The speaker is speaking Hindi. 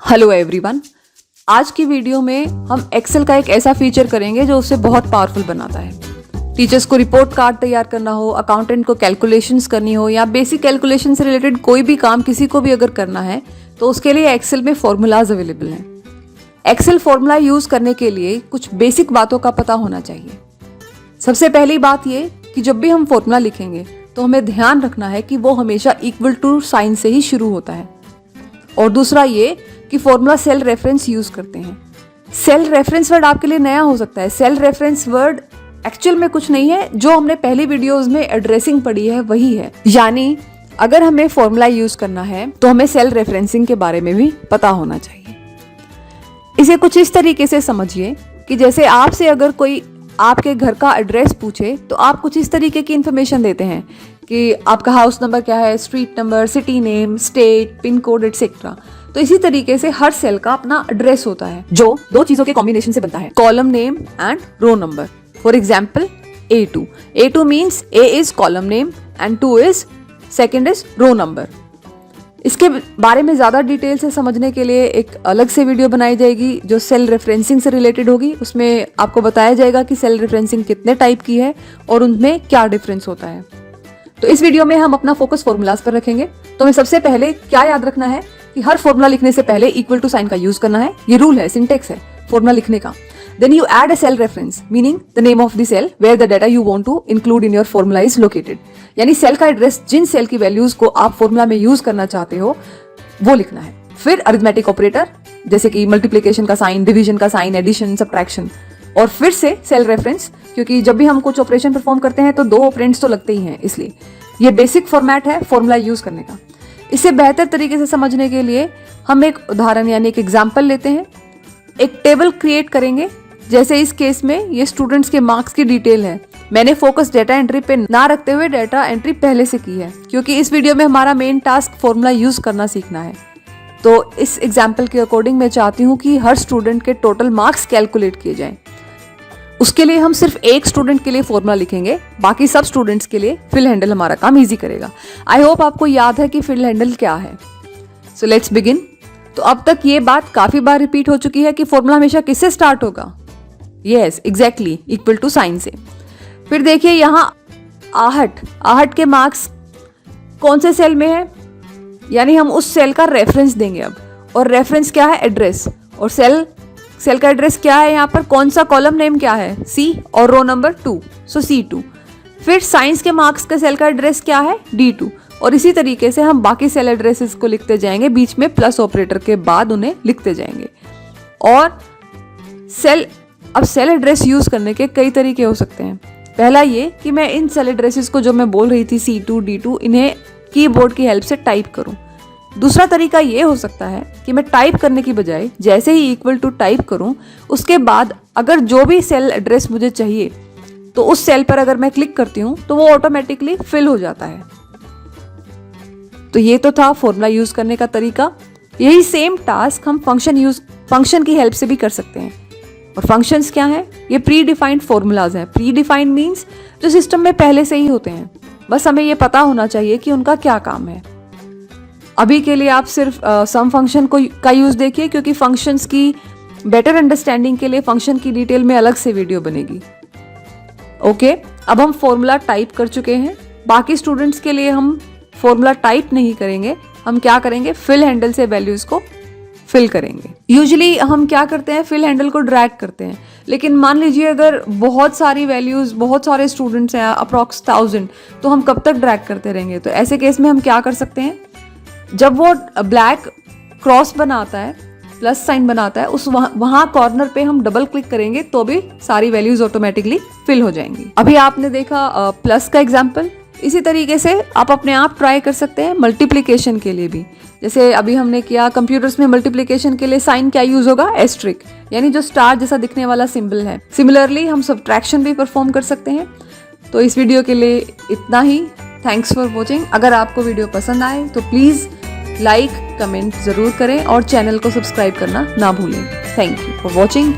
हेलो एवरीवन, आज की वीडियो में हम एक्सेल का एक ऐसा फीचर करेंगे जो उसे बहुत पावरफुल बनाता है। टीचर्स को रिपोर्ट कार्ड तैयार करना हो, अकाउंटेंट को कैलकुलेशंस करनी हो या बेसिक कैलकुलेशन से रिलेटेड कोई भी काम किसी को भी अगर करना है तो उसके लिए एक्सेल में फॉर्मूलाज अवेलेबल हैं। एक्सेल फॉर्मूला यूज करने के लिए कुछ बेसिक बातों का पता होना चाहिए। सबसे पहली बात ये कि जब भी हम फॉर्मूला लिखेंगे तो हमें ध्यान रखना है कि वो हमेशा इक्वल टू साइन से ही शुरू होता है। और दूसरा ये कि फॉर्मूला सेल रेफरेंस यूज करते हैं। सेल रेफरेंस वर्ड आपके लिए नया हो सकता है। सेल रेफरेंस वर्ड एक्चुअल में कुछ नहीं है, जो हमने पहली वीडियोस में एड्रेसिंग पढ़ी है वही है। यानी अगर हमें फॉर्मूला यूज करना है तो हमें सेल रेफरेंसिंग के बारे में भी पता होना चाहिए। इसे कुछ इस तरीके से समझिए कि जैसे आपसे अगर कोई आपके घर का एड्रेस पूछे तो आप कुछ इस तरीके की इंफॉर्मेशन देते हैं कि आपका हाउस नंबर क्या है, street number, city name, state, pin code etcetera. तो इसी तरीके से हर सेल का अपना एड्रेस होता है जो दो चीजों के कॉम्बिनेशन से बनता है, column name and row number. For example A2 means A is column name and 2 is second is row number. इसके बारे में ज्यादा डिटेल से समझने के लिए एक अलग से वीडियो बनाई जाएगी जो सेल रेफरेंसिंग से रिलेटेड होगी। उसमें आपको बताया जाएगा कि सेल रेफरेंसिंग कितने टाइप की है और उनमें क्या डिफरेंस होता है। तो इस वीडियो में हम अपना फोकस फॉर्मूलाज पर रखेंगे। तो हमें सबसे पहले क्या याद रखना है कि हर फॉर्मूला लिखने से पहले इक्वल टू साइन का यूज करना है। ये रूल है, सिंटेक्स है फॉर्मूला लिखने का। Then you add a cell reference, meaning the name of the cell where the data you want to include in your formula is located. यानी सेल का एड्रेस जिन सेल की वैल्यूज को आप फॉर्मूला में यूज करना चाहते हो वो लिखना है। फिर अरिथमेटिक ऑपरेटर जैसे कि मल्टीप्लिकेशन का साइन, डिवीजन का साइन, एडिशन, सब्ट्रैक्शन, और फिर से सेल रेफरेंस, क्योंकि जब भी हम कुछ ऑपरेशन परफॉर्म करते हैं तो दो ऑपरेंड्स तो लगते ही हैं, इसलिए ये बेसिक फॉर्मेट है फॉर्मूला यूज करने का। इसे बेहतर तरीके से समझने के लिए हम एक उदाहरण यानी एक एग्जाम्पल लेते हैं। एक टेबल क्रिएट करेंगे, जैसे इस केस में ये स्टूडेंट्स के मार्क्स की डिटेल है। मैंने फोकस डेटा एंट्री पे ना रखते हुए डेटा एंट्री पहले से की है, क्योंकि इस वीडियो में हमारा मेन टास्क फॉर्मूला यूज करना सीखना है। तो इस एग्जाम्पल के अकॉर्डिंग मैं चाहती हूँ कि हर स्टूडेंट के टोटल मार्क्स कैलकुलेट किए जाएं। उसके लिए हम सिर्फ एक स्टूडेंट के लिए फॉर्मूला लिखेंगे, बाकी सब स्टूडेंट्स के लिए फिल हैंडल हमारा काम इजी करेगा। आई होप आपको याद है कि फिल हैंडल क्या है। So let's begin. तो अब तक ये बात काफी बार रिपीट हो चुकी है कि फॉर्मूला हमेशा किससे स्टार्ट होगा। Yes, exactly, equal to sign से। फिर देखिए यहाँ आहट के मार्क्स कौन से सेल में है, यानी हम उस सेल का रेफरेंस देंगे अब। और रेफरेंस क्या है, एड्रेस। और सेल का एड्रेस क्या है, यहाँ पर कौन सा कॉलम नेम क्या है, C, और रो नंबर 2, सो C2। फिर साइंस के मार्क्स का सेल का एड्रेस क्या है, D2। और इसी तरीके से हम बाकी सेल एड्रेसेस को लिखते जाएंगे, बीच में प्लस ऑपरेटर के बाद उन्हें लिखते जाएंगे। और सेल एड्रेस यूज करने के कई तरीके हो सकते हैं। पहला ये कि मैं इन सेल एड्रेसेस को जो मैं बोल रही थी C2, D2, इन्हें कीबोर्ड की हेल्प से टाइप करूं। दूसरा तरीका ये हो सकता है कि मैं टाइप करने की बजाय जैसे ही इक्वल टू टाइप करूं, उसके बाद अगर जो भी सेल एड्रेस मुझे चाहिए तो उस सेल पर अगर मैं क्लिक करती हूं तो वो ऑटोमेटिकली फिल हो जाता है। तो ये तो था फॉर्मूला यूज करने का तरीका। यही सेम टास्क हम फंक्शन की हेल्प से भी कर सकते हैं। और फंक्शंस क्या हैं? ये प्री डिफाइंड फॉर्मूलाज हैं। प्री डिफाइंड मीन्स जो सिस्टम में पहले से ही होते हैं, बस हमें ये पता होना चाहिए कि उनका क्या काम है। अभी के लिए आप सिर्फ सम फंक्शन का यूज देखिए, क्योंकि फंक्शंस की बेटर अंडरस्टैंडिंग के लिए फंक्शन की डिटेल में अलग से वीडियो बनेगी। ओके, अब हम फॉर्मूला टाइप कर चुके हैं। बाकी स्टूडेंट्स के लिए हम फॉर्मूला टाइप नहीं करेंगे, हम क्या करेंगे, फिल हैंडल से वैल्यूज को फिल करेंगे। यूजुअली हम क्या करते हैं, फिल हैंडल को ड्रैग करते हैं। लेकिन मान लीजिए अगर बहुत सारी वैल्यूज, बहुत सारे स्टूडेंट्स हैं, अप्रॉक्स 1000, तो हम कब तक ड्रैग करते रहेंगे। तो ऐसे केस में हम क्या कर सकते हैं, जब वो ब्लैक क्रॉस बनाता है, प्लस साइन बनाता है, उस वहां कॉर्नर पे हम डबल क्लिक करेंगे तो भी सारी वैल्यूज ऑटोमेटिकली फिल हो जाएंगी। अभी आपने देखा प्लस का एग्जाम्पल। इसी तरीके से आप अपने आप ट्राई कर सकते हैं मल्टीप्लिकेशन के लिए भी। जैसे अभी हमने किया कंप्यूटर्स में मल्टीप्लिकेशन के लिए साइन क्या यूज होगा, एस्ट्रिक, यानी जो स्टार जैसा दिखने वाला सिंबल है। सिमिलरली हम सब्ट्रैक्शन भी परफॉर्म कर सकते हैं। तो इस वीडियो के लिए इतना ही। Thanks for watching. अगर आपको वीडियो पसंद आए तो प्लीज़ लाइक, कमेंट ज़रूर करें और चैनल को सब्सक्राइब करना ना भूलें। Thank you for watching.